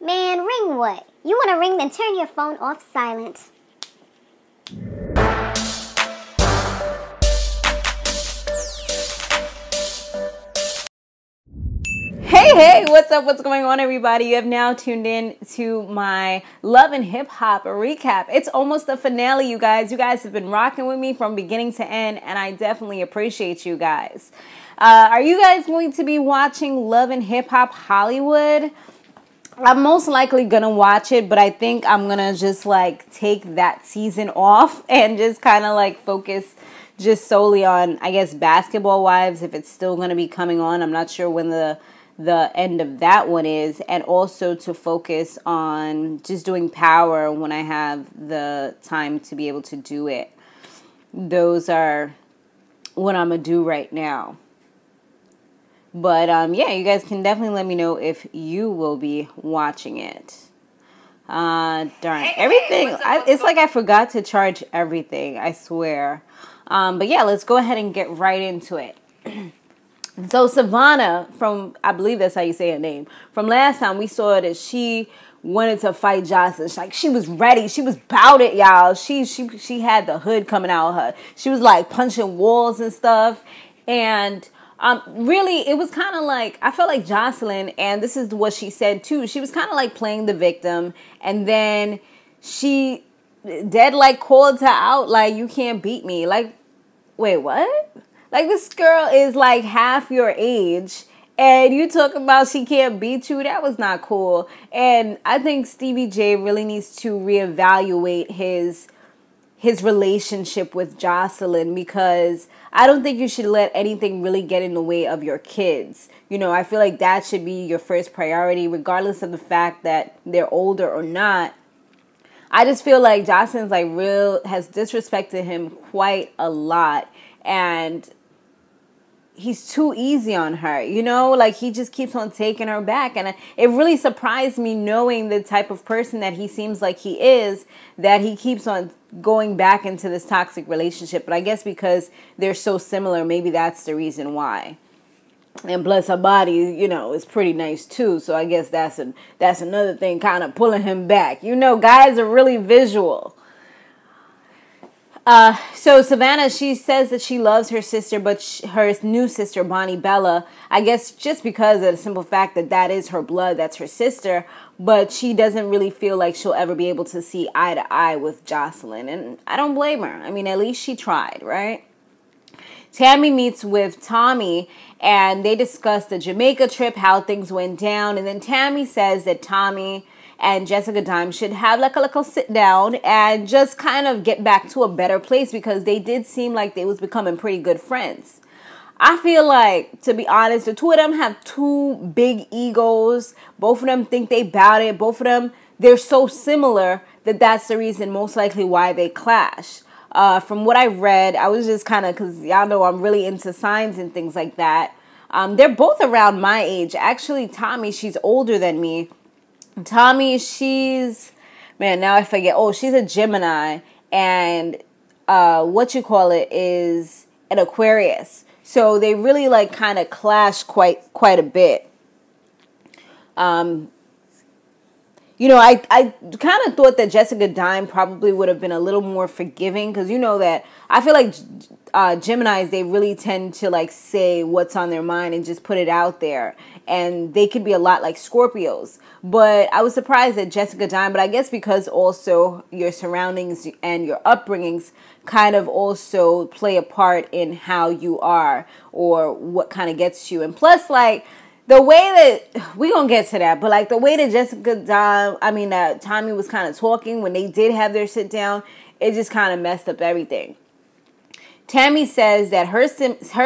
Man, ring what? You want to ring, then turn your phone off silent. Hey, what's up? What's going on, everybody? You have now tuned in to my Love and Hip Hop recap. It's almost the finale, you guys. You guys have been rocking with me from beginning to end, and I definitely appreciate you guys. Are you guys going to be watching Love and Hip Hop Hollywood? I'm most likely going to watch it, but I think I'm going to just like take that season off and just kind of like focus just solely on, I guess, Basketball Wives, if it's still going to be coming on. I'm not sure when the end of that one is, and also to focus on just doing Power when I have the time to be able to do it. Those are what I'm going to do right now. But, yeah, you guys can definitely let me know if you will be watching it. Darn. Everything. It's like I forgot to charge everything, I swear. But, yeah, let's go ahead and get right into it. So, Savonnah, from, I believe that's how you say her name, from last time we saw that she wanted to fight Joseline. Like, she was ready. She was about it, y'all. She had the hood coming out of her. She was, like, punching walls and stuff. And really, it was kind of like, I felt like Joseline, and this is what she said too, she was kind of like playing the victim, and then she dead like called her out, like, you can't beat me. Like, wait, what? Like, this girl is like half your age, and you talk about she can't beat you? That was not cool. And I think Stevie J really needs to reevaluate his relationship with Joseline, because I don't think you should let anything really get in the way of your kids. You know, I feel like that should be your first priority, regardless of the fact that they're older or not. I just feel like Joseline's like has disrespected him quite a lot, and he's too easy on her, you know, like he just keeps on taking her back. And it really surprised me, knowing the type of person that he seems like he is, that he keeps on going back into this toxic relationship. But I guess because they're so similar, maybe that's the reason why. And plus her body, you know, is pretty nice too. So I guess that's another thing kind of pulling him back. You know, guys are really visual. So Savannah, she says that she loves her sister, but her new sister, Bonnie Bella, I guess just because of the simple fact that that is her blood, that's her sister, but she doesn't really feel like she'll ever be able to see eye to eye with Joseline, and I don't blame her. I mean, at least she tried, right? Tammy meets with Tommy, and they discuss the Jamaica trip, how things went down, and then Tammy says that Tommy and Jessica Dime should have like a little sit down and just kind of get back to a better place, because they did seem like they was becoming pretty good friends. I feel like, to be honest, the two of them have two big egos. Both of them think they bout it. Both of them, they're so similar that that's the reason most likely why they clash. From what I read, I was just kind of, because y'all know I'm really into signs and things like that. They're both around my age. Actually, Tommy, she's older than me. Tommy, she's, man, now I forget. Oh, she's a Gemini, and is an Aquarius. So they really like kind of clash quite a bit. You know, I kind of thought that Jessica Dime probably would have been a little more forgiving, because you know that I feel like Geminis, they really tend to like say what's on their mind and just put it out there, and they could be a lot like Scorpios. But I was surprised at Jessica Dime, but I guess because also your surroundings and your upbringings kind of also play a part in how you are or what kind of gets you. And plus, like, the way that, we gonna get to that, but like the way that Tommy was kind of talking when they did have their sit down, it just kind of messed up everything. Tammy says that her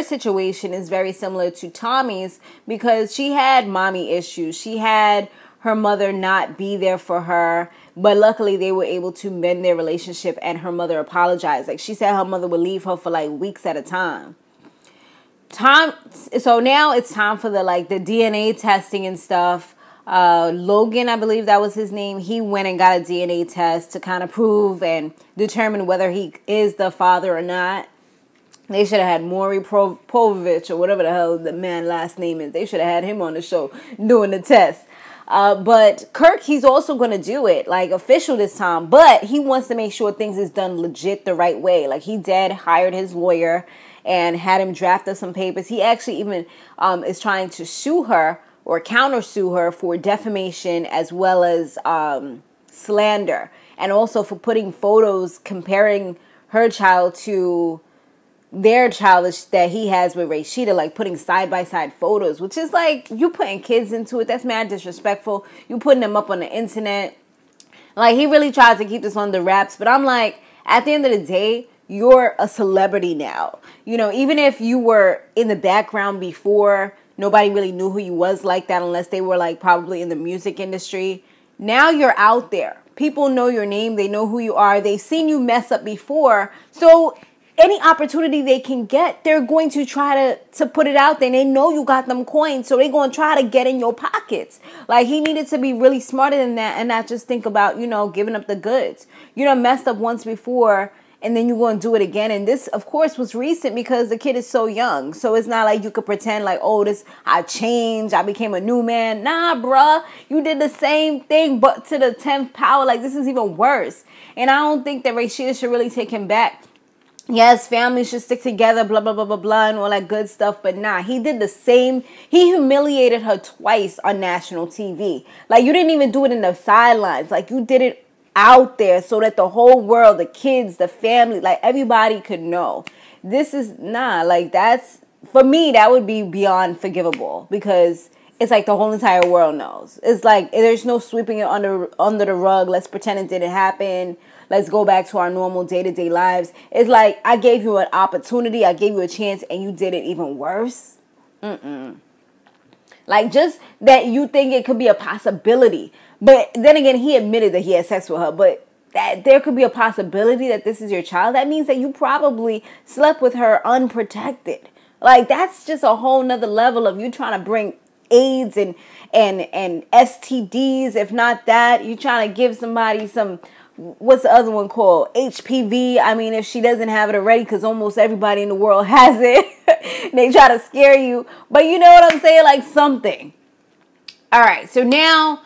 situation is very similar to Tommy's, because she had mommy issues. She had her mother not be there for her, but luckily they were able to mend their relationship, and her mother apologized. Like, she said her mother would leave her for like weeks at a time. So now it's time for the DNA testing and stuff. Logan, I believe that was his name, he went and got a DNA test to kind of prove and determine whether he is the father or not. They should have had Maury Povich, or whatever the hell the man's last name is. They should have had him on the show doing the test. But Kirk, he's also going to do it, like, official this time. But he wants to make sure things is done legit the right way. Like, he hired his lawyer and had him draft up some papers. He actually even is trying to sue her or countersue her for defamation as well as slander. And also for putting photos comparing her child to their child that he has with Rashida, like putting side-by-side photos, which is like, you putting kids into it. That's mad disrespectful. You putting them up on the internet. Like, he really tries to keep this under wraps, but I'm like, at the end of the day, you're a celebrity now. You know, even if you were in the background before, nobody really knew who you was like that unless they were like probably in the music industry. Now you're out there. People know your name. They know who you are. They've seen you mess up before. So any opportunity they can get, they're going to try to put it out there. And they know you got them coins, so they're going to try to get in your pockets. Like, he needed to be really smarter than that and not just think about, you know, giving up the goods. You know, messed up once before, and then you're going to do it again. And this, of course, was recent because the kid is so young. So it's not like you could pretend like, oh, I changed, I became a new man. Nah, bruh, you did the same thing, but to the 10th power. Like, this is even worse. And I don't think that Rashida should really take him back. Yes, families should stick together, blah, blah, blah, blah, blah, and all that good stuff. But nah, he did the same. He humiliated her twice on national TV. Like, you didn't even do it in the sidelines. Like, you did it out there so that the whole world, the kids, the family, like, everybody could know. This is, like, that's, for me, that would be beyond forgivable, because it's like the whole entire world knows. It's like, there's no sweeping it under the rug. Let's pretend it didn't happen. Let's go back to our normal day-to-day lives. It's like, I gave you an opportunity. I gave you a chance, and you did it even worse. Like, just that you think it could be a possibility. But then again, he admitted that he had sex with her. But that there could be a possibility that this is your child. That means that you probably slept with her unprotected. Like, that's just a whole nother level of you trying to bring AIDS and STDs. If not that, you trying to give somebody some... What's the other one called? HPV. I mean, if she doesn't have it already, because almost everybody in the world has it. They try to scare you. But you know what I'm saying? Like, something. All right. So now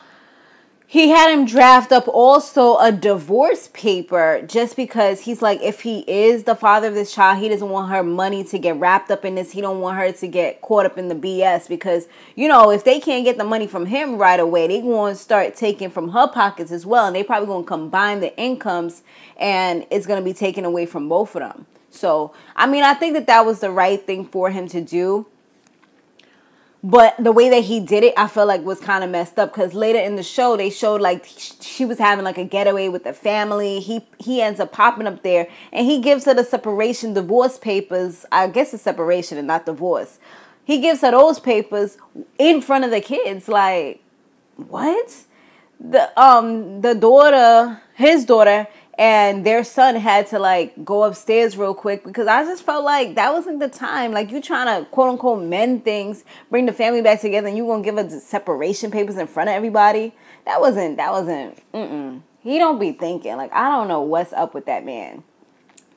he had him draft up also a divorce paper, just because he's like, if he is the father of this child, he doesn't want her money to get wrapped up in this. He don't want her to get caught up in the BS, because, you know, if they can't get the money from him right away, they going to start taking from her pockets as well. And they probably going to combine the incomes, and it's going to be taken away from both of them. So, I mean, I think that was the right thing for him to do. But the way that he did it, I feel like was kind of messed up, because later in the show, they showed like she was having like a getaway with the family. He ends up popping up there, and he gives her the divorce papers. I guess it's separation and not divorce. He gives her those papers in front of the kids. Like, what? The daughter, his daughter, and their son had to like go upstairs real quick, because I just felt like that wasn't the time. Like, you trying to quote unquote mend things, bring the family back together, and you gonna give us separation papers in front of everybody. That wasn't. He don't be thinking. Like, I don't know what's up with that man.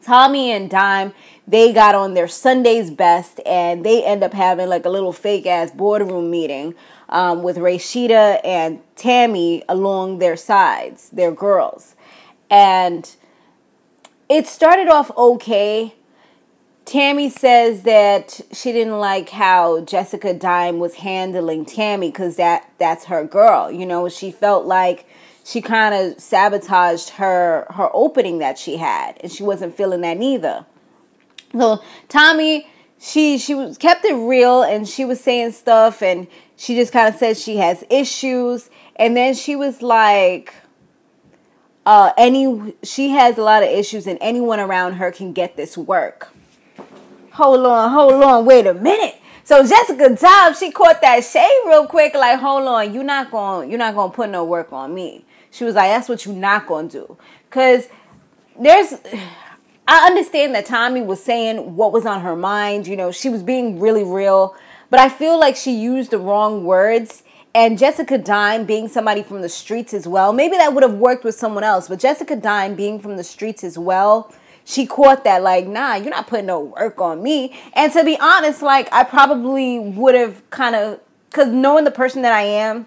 Tommy and Dime, they got on their Sunday's best, and they end up having like a little fake ass boardroom meeting with Rashida and Tammy along their sides, their girls. And it started off okay. Tammy says that she didn't like how Jessica Dime was handling Tammy, because that's her girl. You know, she felt like she kind of sabotaged her opening that she had, and she wasn't feeling that neither. So Tommy, she kept it real, and she was saying stuff, and she just kind of said she has issues, and then she was like, she has a lot of issues, and anyone around her can get this work. Hold on, wait a minute. So Jessica Dime, she caught that shade real quick, like, hold on, you're not gonna put no work on me. She was like, that's what you're not gonna do. Cause I understand that Tommy was saying what was on her mind, you know, she was being really real, but I feel like she used the wrong words. And Jessica Dime being somebody from the streets as well, maybe that would have worked with someone else, but Jessica Dime being from the streets as well, she caught that like, nah, you're not putting no work on me. And to be honest, like, I probably would have kind of, because knowing the person that I am,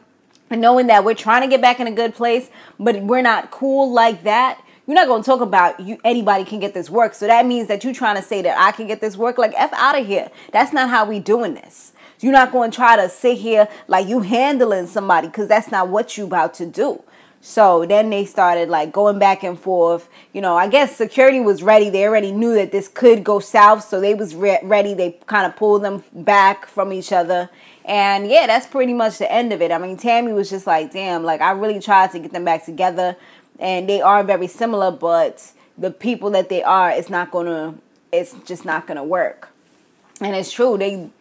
and knowing that we're trying to get back in a good place, but we're not cool like that, you're not going to talk about anybody can get this work. So that means that you're trying to say that I can get this work. Like, F out of here. That's not how we doing this. You're not going to try to sit here like you handling somebody, because that's not what you about to do. So then they started like going back and forth. You know, I guess security was ready. They already knew that this could go south. So they was ready. They kind of pulled them back from each other. And yeah, that's pretty much the end of it. I mean, Tammy was just like, damn, like I really tried to get them back together. And they are very similar, but the people that they are, it's just not going to work. And it's true.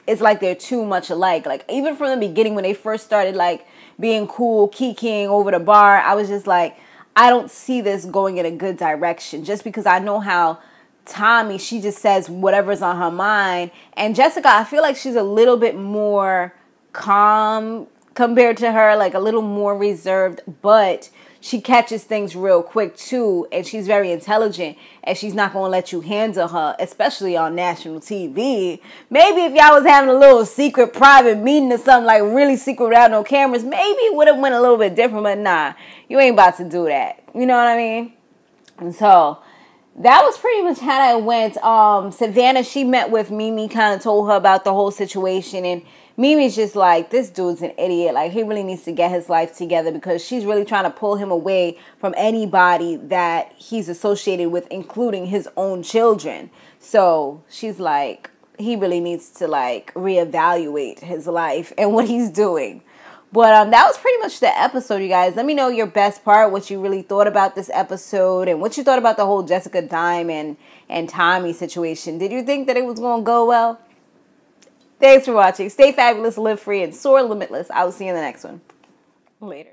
It's like they're too much alike. Like even from the beginning when they first started like being cool, kikiing over the bar, I was just like, I don't see this going in a good direction. Just because I know how Tommy, she just says whatever's on her mind. And Jessica, I feel like she's a little bit more calm compared to her, like a little more reserved, but she catches things real quick too, and she's very intelligent, and she's not going to let you handle her, especially on national TV. Maybe if y'all was having a little secret private meeting or something, like really secret without no cameras, maybe it would have went a little bit different, but nah, you ain't about to do that. You know what I mean? And so that was pretty much how that went. Savannah, she met with Mimi, kind of told her about the whole situation, and Mimi's just like, this dude's an idiot. Like, he really needs to get his life together, because she's really trying to pull him away from anybody that he's associated with, including his own children. So she's like, he really needs to like reevaluate his life and what he's doing. But that was pretty much the episode, you guys. Let me know your best part, what you really thought about this episode, and what you thought about the whole Jessica Diamond and Tommy situation. Did you think that it was going to go well? Thanks for watching. Stay fabulous, live free, and soar limitless. I will see you in the next one. Later.